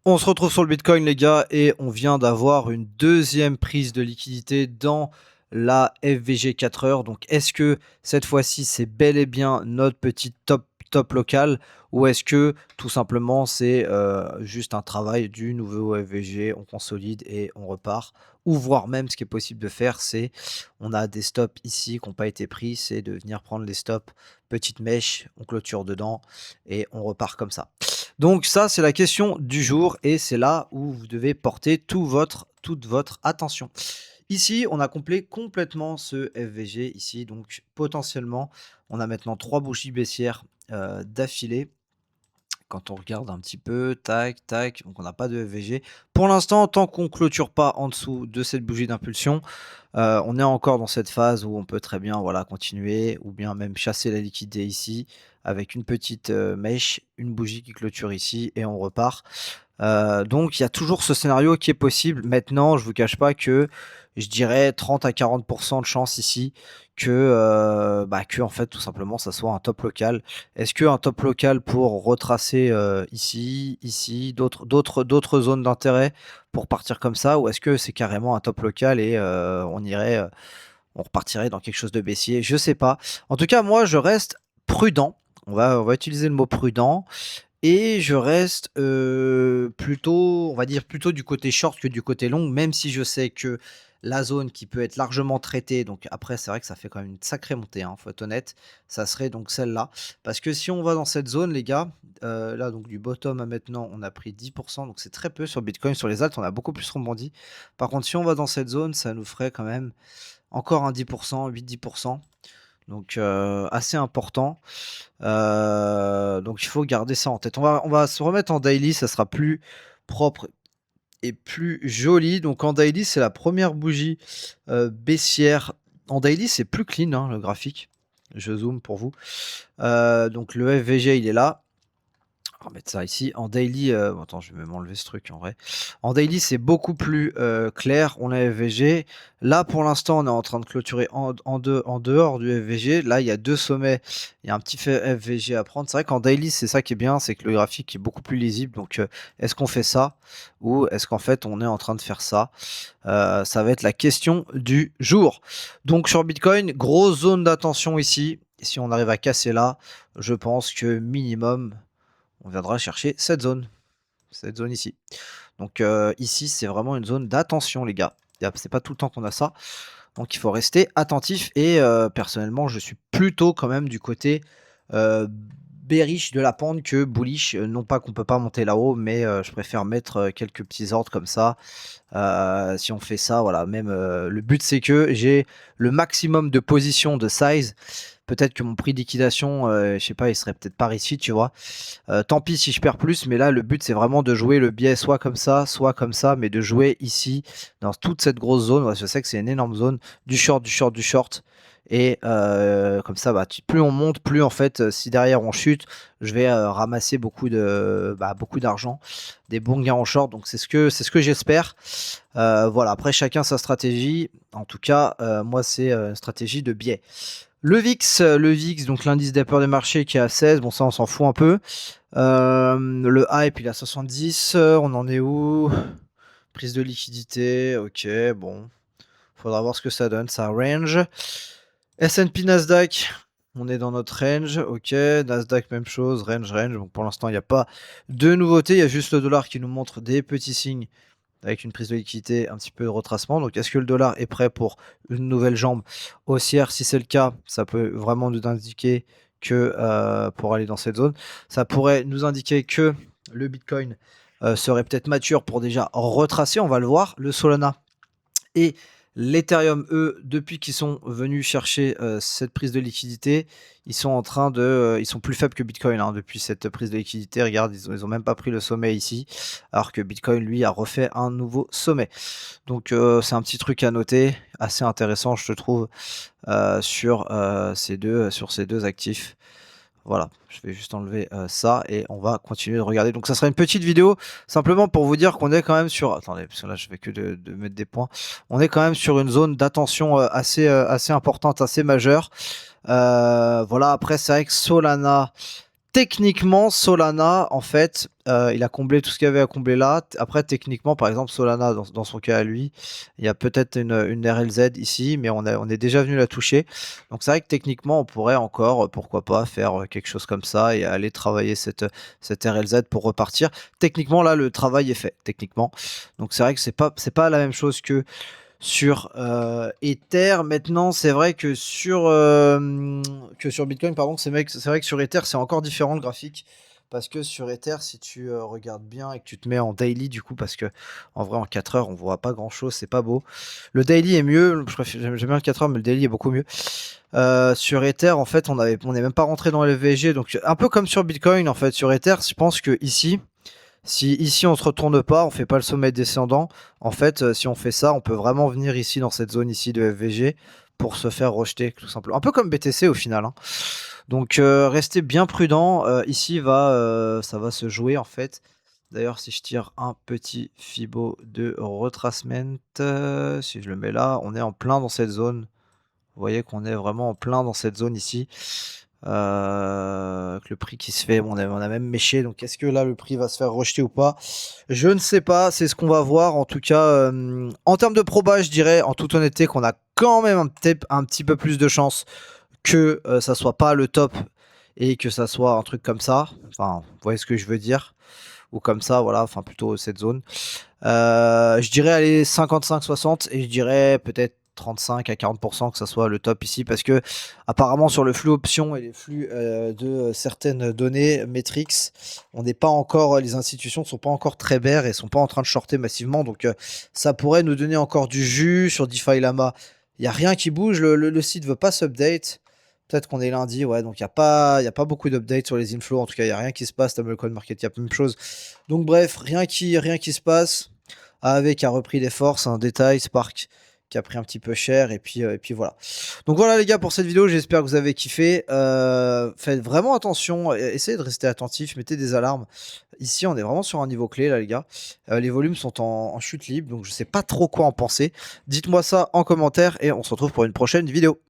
On se retrouve sur le Bitcoin les gars et on vient d'avoir une deuxième prise de liquidité dans la FVG 4 heures. Donc est-ce que cette fois-ci c'est bel et bien notre petit top local ou est-ce que tout simplement c'est juste un travail du nouveau FVG, on consolide et on repart? Ou voire même ce qui est possible de faire, c'est on a des stops ici qui n'ont pas été pris, c'est de venir prendre les stops, petite mèche, on clôture dedans et on repart comme ça. Donc ça, c'est la question du jour et c'est là où vous devez porter toute votre attention. Ici, on a complètement ce FVG ici, donc potentiellement, on a maintenant 3 bougies baissières, d'affilée. Quand on regarde un petit peu, tac, tac, donc on n'a pas de FVG. Pour l'instant, tant qu'on clôture pas en dessous de cette bougie d'impulsion, on est encore dans cette phase où on peut très bien, voilà, continuer ou bien même chasser la liquidité ici avec une petite, mèche, une bougie qui clôture ici et on repart. Donc il y a toujours ce scénario qui est possible. Maintenant, je vous cache pas que je dirais 30 à 40 de chance ici que, que en fait, tout simplement, ça soit un top local. Est-ce qu'un top local pour retracer, ici, ici, d'autres zones d'intérêt pour partir comme ça? Ou est-ce que c'est carrément un top local et on repartirait dans quelque chose de baissier? Je sais pas. En tout cas, moi, je reste prudent. On va utiliser le mot prudent. Et je reste, plutôt, on va dire plutôt du côté short que du côté long, même si je sais que la zone qui peut être largement traitée, donc après c'est vrai que ça fait quand même une sacrée montée, hein, faut être honnête, ça serait donc celle-là. Parce que si on va dans cette zone les gars, là donc du bottom à maintenant on a pris 10, donc c'est très peu sur Bitcoin. Sur les alts on a beaucoup plus rebondi. Par contre si on va dans cette zone, ça nous ferait quand même encore un 10, 8-10. Donc assez important. Donc il faut garder ça en tête. On va se remettre en daily, ça sera plus propre et plus joli. Donc en daily, c'est la première bougie, baissière. En daily, c'est plus clean, hein, le graphique. Je zoome pour vous. Donc le FVG, il est là. On va remettre ça ici. En daily, attends, je vais même enlever ce truc en vrai. En daily, c'est beaucoup plus, clair. On a FVG. Là, pour l'instant, on est en train de clôturer en dehors du FVG. Là, il y a 2 sommets. Il y a un petit fait FVG à prendre. C'est vrai qu'en daily, c'est ça qui est bien, c'est que le graphique est beaucoup plus lisible. Donc, est-ce qu'on fait ça? Ou est-ce qu'en fait, on est en train de faire ça? Ça va être la question du jour. Donc sur Bitcoin, grosse zone d'attention ici. Si on arrive à casser là, je pense que minimum on viendra chercher cette zone ici. Donc ici, c'est vraiment une zone d'attention, les gars. C'est pas tout le temps qu'on a ça. Donc il faut rester attentif. Et personnellement, je suis plutôt quand même du côté bearish de la pente que bullish. Non pas qu'on peut pas monter là-haut, mais je préfère mettre quelques petits ordres comme ça. Si on fait ça, voilà, même le but c'est que j'ai le maximum de positions de size. Peut-être que mon prix de liquidation, je sais pas, il serait peut-être par ici, tu vois. Tant pis si je perds plus, mais là le but c'est vraiment de jouer le biais soit comme ça, mais de jouer ici dans toute cette grosse zone. Ouais, je sais que c'est une énorme zone, du short, du short, du short. Et comme ça, plus on monte, plus en fait, si derrière on chute, je vais ramasser beaucoup d'argent, des bons gains en short. Donc c'est ce que j'espère. Voilà, après chacun sa stratégie. En tout cas, moi c'est une stratégie de biais. Le VIX, donc l'indice des peurs des marchés qui est à 16, bon ça on s'en fout un peu. Le hype il est à 70, on en est où? Prise de liquidité, ok, bon. Faudra voir ce que ça donne, ça range. S&P Nasdaq, on est dans notre range, ok. Nasdaq même chose, range. Donc pour l'instant il n'y a pas de nouveauté, il y a juste le dollar qui nous montre des petits signes avec une prise de liquidité, un petit peu de retracement. Donc est-ce que le dollar est prêt pour une nouvelle jambe haussière? Si c'est le cas, ça peut vraiment nous indiquer que pour aller dans cette zone, ça pourrait nous indiquer que le Bitcoin serait peut-être mature pour déjà retracer, on va le voir. Le Solana et l'Ethereum, eux, depuis qu'ils sont venus chercher cette prise de liquidité, ils sont en train de, ils sont plus faibles que Bitcoin hein, depuis cette prise de liquidité. Regarde, ils ont même pas pris le sommet ici, alors que Bitcoin, lui, a refait un nouveau sommet. Donc c'est un petit truc à noter, assez intéressant, je te trouve, sur ces deux actifs. Voilà, je vais juste enlever ça et on va continuer de regarder. Donc ça sera une petite vidéo simplement pour vous dire qu'on est quand même sur... Attendez, parce que là je fais que de mettre des points. On est quand même sur une zone d'attention assez importante, assez majeure. Voilà, après c'est vrai que Solana, techniquement, Solana, en fait, il a comblé tout ce qu'il y avait à combler là. Après, techniquement, par exemple, Solana, dans son cas à lui, il y a peut-être une RLZ ici, mais on est déjà venu la toucher. Donc c'est vrai que techniquement, on pourrait encore, pourquoi pas, faire quelque chose comme ça et aller travailler cette RLZ pour repartir. Techniquement, là, le travail est fait, techniquement. Donc c'est vrai que c'est pas la même chose que sur Ether. Maintenant, c'est vrai que sur Bitcoin, pardon, c'est vrai que sur Ether, c'est encore différent le graphique. Parce que sur Ether, si tu regardes bien et que tu te mets en daily, du coup, parce que en vrai, en 4 heures, on voit pas grand chose, c'est pas beau. Le daily est mieux, j'aime bien le 4 heures, mais le daily est beaucoup mieux. Sur Ether, en fait, on n'est même pas rentré dans le VG, donc un peu comme sur Bitcoin, en fait. Sur Ether, je pense que ici, si ici on se retourne pas, on fait pas le sommet descendant, en fait, si on fait ça, on peut vraiment venir ici dans cette zone ici de FVG pour se faire rejeter tout simplement. Un peu comme BTC au final, hein. Donc restez bien prudent, ici ça va se jouer en fait. D'ailleurs si je tire un petit Fibo de retracement, si je le mets là, on est en plein dans cette zone. Vous voyez qu'on est vraiment en plein dans cette zone ici. Avec le prix qui se fait, bon, on a même méché, donc est-ce que là le prix va se faire rejeter ou pas? Je ne sais pas, c'est ce qu'on va voir. En tout cas, en termes de proba, je dirais en toute honnêteté qu'on a quand même un petit peu plus de chance que ça soit pas le top et que ça soit un truc comme ça. Enfin, vous voyez ce que je veux dire? Ou comme ça, voilà, enfin plutôt cette zone. Je dirais aller 55-60 et je dirais peut-être 35 à 40% que ça soit le top ici parce que apparemment sur le flux options et les flux de certaines données metrics, on n'est pas encore, les institutions ne sont pas encore très bear et sont pas en train de shorter massivement, donc ça pourrait nous donner encore du jus sur DeFi Lama. Il n'y a rien qui bouge, le site veut pas s'update. Peut-être qu'on est lundi, ouais, donc il y a pas beaucoup d'updates sur les inflows, en tout cas il n'y a rien qui se passe, Stablecoin Market Cap, même chose. Donc bref, rien qui se passe. Avec a repris des forces, un détail, Spark qui a pris un petit peu cher, et puis voilà. Donc voilà les gars pour cette vidéo, j'espère que vous avez kiffé. Faites vraiment attention, essayez de rester attentif, mettez des alarmes. Ici on est vraiment sur un niveau clé là les gars. Les volumes sont en chute libre, donc je sais pas trop quoi en penser. Dites-moi ça en commentaire et on se retrouve pour une prochaine vidéo.